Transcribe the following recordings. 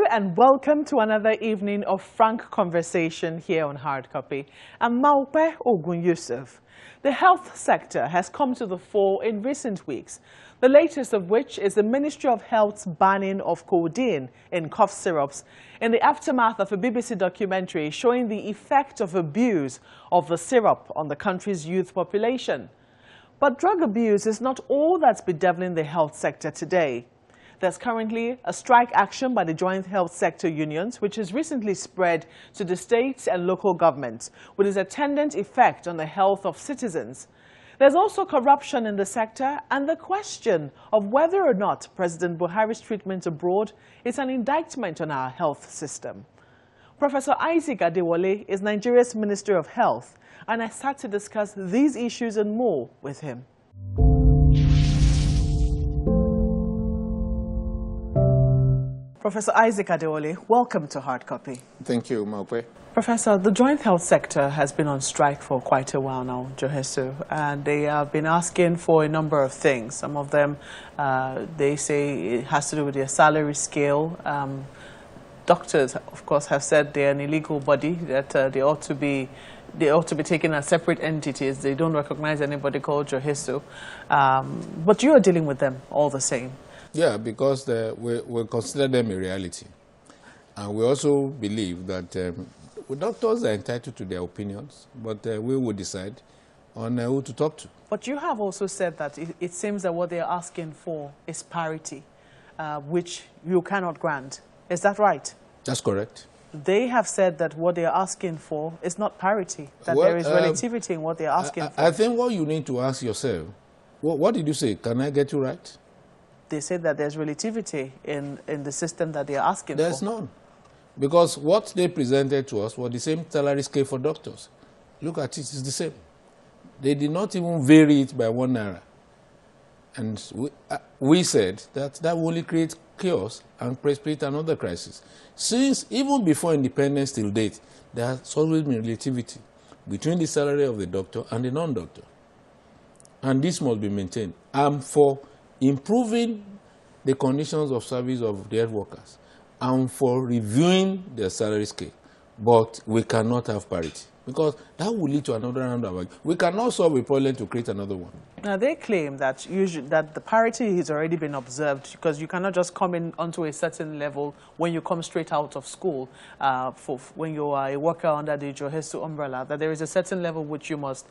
Hello and welcome to another evening of frank conversation here on Hard Copy. I'm Maupe Ogun Yusuf. The health sector has come to the fore in recent weeks, the latest of which is the Ministry of Health's banning of codeine in cough syrups in the aftermath of a BBC documentary showing the effect of abuse of the syrup on the country's youth population. But drug abuse is not all that's bedeviling the health sector today. There's currently a strike action by the joint health sector unions, which has recently spread to the states and local governments, with its attendant effect on the health of citizens. There's also corruption in the sector and the question of whether or not President Buhari's treatment abroad is an indictment on our health system. Professor Isaac Adewale is Nigeria's Minister of Health, and I sat to discuss these issues and more with him. Professor Isaac Adewale, welcome to Hard Copy. Thank you, Maupe. Professor, the joint health sector has been on strike for quite a while now, JOHESU, and they have been asking for a number of things. Some of them, they say it has to do with their salary scale. Doctors, of course, have said they're an illegal body, that they ought to be taken as separate entities. They don't recognize anybody called JOHESU. But you are dealing with them all the same. Yeah, because we consider them a reality. And we also believe that doctors are entitled to their opinions, but we will decide on who to talk to. But you have also said that it seems that what they are asking for is parity, which you cannot grant. Is that right? That's correct. They have said that what they are asking for is not parity, that there is relativity in what they are asking for. I think what you need to ask yourself, what did you say? Can I get you right? They said that there's relativity in the system that they are asking for. There's none. Because what they presented to us was the same salary scale for doctors. Look at it, it's the same. They did not even vary it by 1 naira. And we said that will only create chaos and precipitate another crisis. Since even before independence till date, there has always been relativity between the salary of the doctor and the non-doctor. And this must be maintained. And for improving the conditions of service of the health workers and for reviewing their salary scale. But we cannot have parity because that will lead to another round of argument. We cannot solve a problem to create another one. Now, they claim that that the parity has already been observed because you cannot just come in onto a certain level when you come straight out of school, when you are a worker under the JOHESU umbrella, that there is a certain level which you must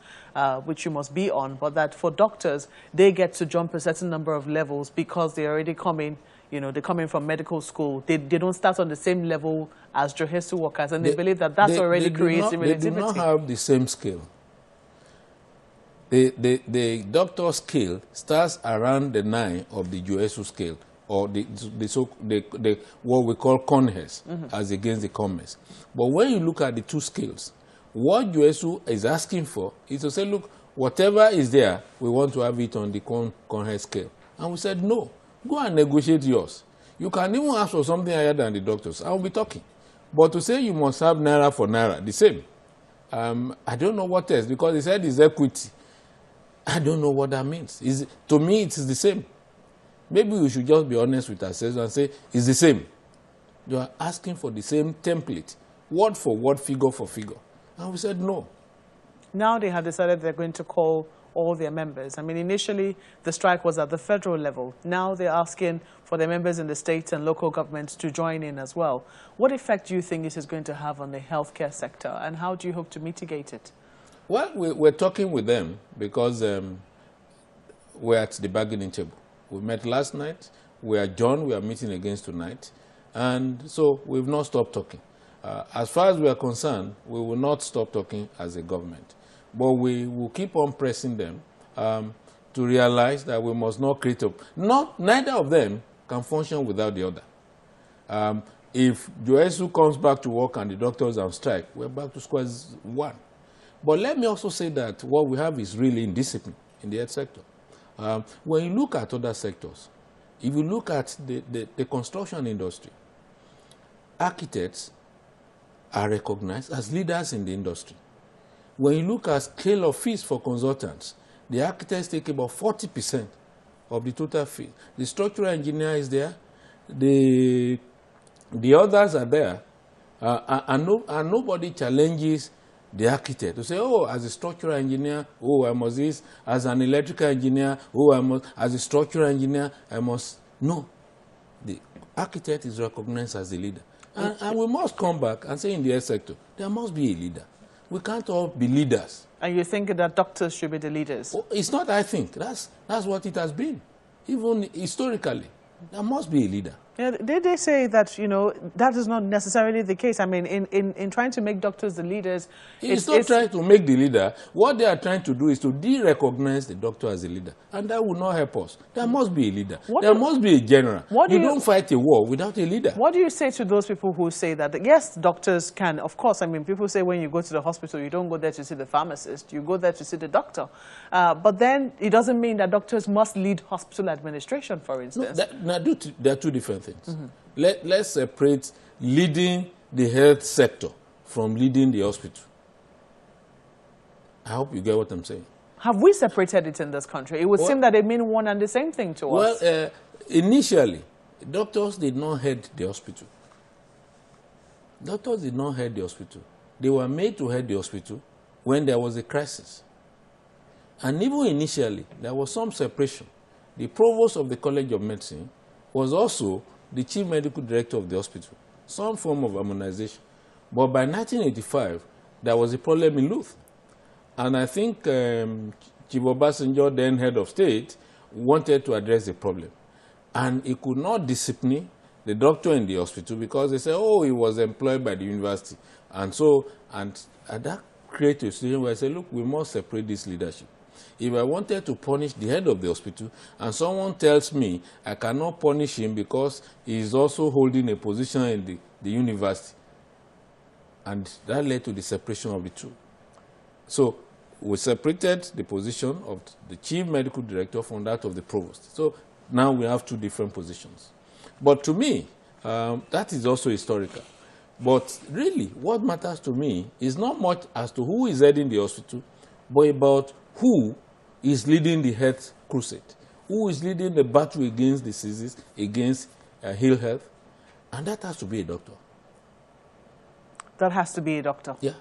be on, but that for doctors, they get to jump a certain number of levels because they already come in, they're coming from medical school. They don't start on the same level as JOHESU workers, and they believe that already creates relativity. They do not have the same scale. The doctor scale starts around the 9 of the JOHESU scale, or what we call CONHES, as against the COMES. But when you look at the two scales, what JOHESU is asking for is to say, look, whatever is there, we want to have it on the CONHES scale. And we said, no, go and negotiate yours. You can even ask for something higher than the doctors. I will be talking. But to say you must have naira for naira, the same. I don't know what else, because he said it's equity. I don't know what that means. To me, it is the same. Maybe we should just be honest with ourselves and say it's the same. You are asking for the same template, word for word, figure for figure. And we said no. Now they have decided they're going to call all their members. I mean, initially, the strike was at the federal level. Now they're asking for their members in the states and local governments to join in as well. What effect do you think this is going to have on the healthcare sector, and how do you hope to mitigate it? Well, we're talking with them because we're at the bargaining table. We met last night, we adjourned, we are meeting again tonight, and so we've not stopped talking. As far as we are concerned, we will not stop talking as a government, but we will keep on pressing them to realize that we must not create neither of them can function without the other. If JOHESU comes back to work and the doctors are on strike, we're back to square one. But let me also say that what we have is really indiscipline in the health sector. When you look at other sectors, if you look at the construction industry, architects are recognized as leaders in the industry. When you look at scale of fees for consultants, the architects take about 40% of the total fee. The structural engineer is there, the The others are there, and nobody challenges the architect to say, oh, as a structural engineer, oh, I must this. As an electrical engineer, oh, I must. As a structural engineer, I must. No. The architect is recognized as a leader. And we must come back and say in the health sector, there must be a leader. We can't all be leaders. And you think that doctors should be the leaders? Oh, it's not, I think. That's what it has been. Even historically, there must be a leader. Yeah, they say that, you know, that is not necessarily the case. I mean, in trying to make doctors the leaders... It's not trying to make the leader. What they are trying to do is to de-recognize the doctor as a leader. And that will not help us. There must be a leader. There must be a general. You don't fight a war without a leader. What do you say to those people who say that, yes, doctors can, of course, I mean, people say when you go to the hospital, you don't go there to see the pharmacist, you go there to see the doctor. But then it doesn't mean that doctors must lead hospital administration, for instance. No, there are two different things. Mm-hmm. Let's separate leading the health sector from leading the hospital. I hope you get what I'm saying. Have we separated it in this country? It would seem that they mean one and the same thing to us. Well, initially, doctors did not head the hospital. Doctors did not head the hospital. They were made to head the hospital when there was a crisis. And even initially, there was some separation. The provost of the College of Medicine was also the chief medical director of the hospital, some form of harmonization. But by 1985, there was a problem in Louth. And I think Chief Obasanjo, then head of state, wanted to address the problem. And he could not discipline the doctor in the hospital because they said, oh, he was employed by the university. And so, and that created a situation where I said, look, we must separate this leadership. If I wanted to punish the head of the hospital and someone tells me I cannot punish him because he is also holding a position in the university, and that led to the separation of the two. So we separated the position of the chief medical director from that of the provost. So now we have two different positions. But to me, that is also historical. But really, what matters to me is not much as to who is heading the hospital, but about who is leading the health crusade, who is leading the battle against diseases, against ill health, and that has to be a doctor. That has to be a doctor? Yeah.